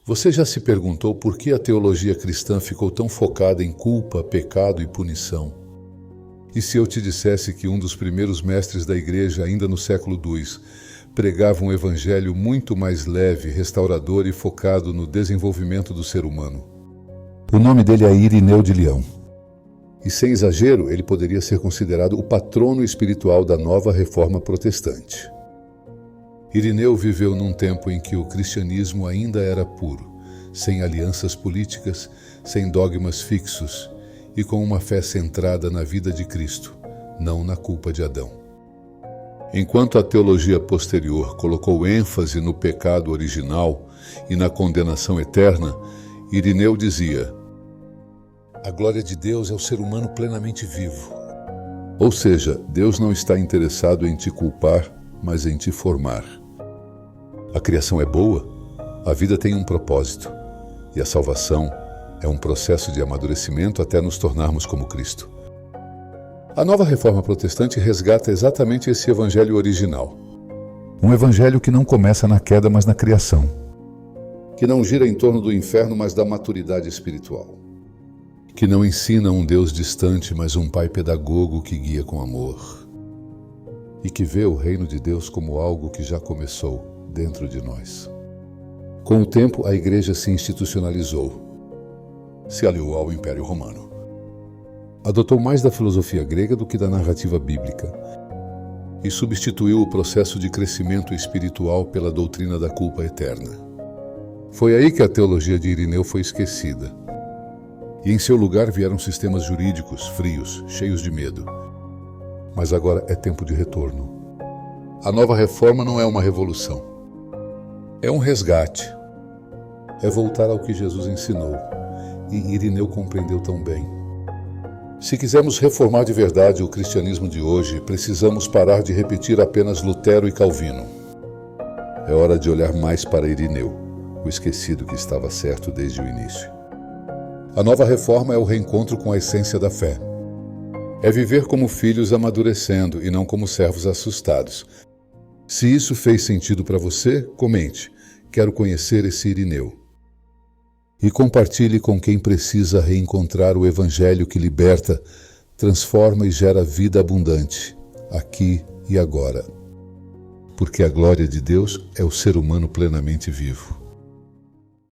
Você já se perguntou por que a teologia cristã ficou tão focada em culpa, pecado e punição? E se eu te dissesse que um dos primeiros mestres da igreja, ainda no século II, pregava um evangelho muito mais leve, restaurador e focado no desenvolvimento do ser humano? O nome dele é Irineu de Leão. E sem exagero, ele poderia ser considerado o patrono espiritual da nova reforma protestante. Irineu viveu num tempo em que o cristianismo ainda era puro, sem alianças políticas, sem dogmas fixos e com uma fé centrada na vida de Cristo, não na culpa de Adão. Enquanto a teologia posterior colocou ênfase no pecado original e na condenação eterna, Irineu dizia: a glória de Deus é o ser humano plenamente vivo. Ou seja, Deus não está interessado em te culpar, mas em te formar. A criação é boa, a vida tem um propósito, e a salvação é um processo de amadurecimento até nos tornarmos como Cristo. A nova reforma protestante resgata exatamente esse evangelho original. Um evangelho que não começa na queda, mas na criação. Que não gira em torno do inferno, mas da maturidade espiritual. Que não ensina um Deus distante, mas um Pai pedagogo que guia com amor. E que vê o reino de Deus como algo que já começou dentro de nós. Com o tempo, a igreja se institucionalizou. Se aliou ao Império Romano. Adotou mais da filosofia grega do que da narrativa bíblica e substituiu o processo de crescimento espiritual pela doutrina da culpa eterna. Foi aí que a teologia de Irineu foi esquecida. E em seu lugar vieram sistemas jurídicos frios, cheios de medo. Mas agora é tempo de retorno. A nova reforma não é uma revolução. É um resgate. É voltar ao que Jesus ensinou. E Irineu compreendeu tão bem. Se quisermos reformar de verdade o cristianismo de hoje, precisamos parar de repetir apenas Lutero e Calvino. É hora de olhar mais para Irineu, o esquecido que estava certo desde o início. A nova reforma é o reencontro com a essência da fé. É viver como filhos amadurecendo e não como servos assustados. Se isso fez sentido para você, comente. Quero conhecer esse Irineu. E compartilhe com quem precisa reencontrar o evangelho que liberta, transforma e gera vida abundante, aqui e agora. Porque a glória de Deus é o ser humano plenamente vivo.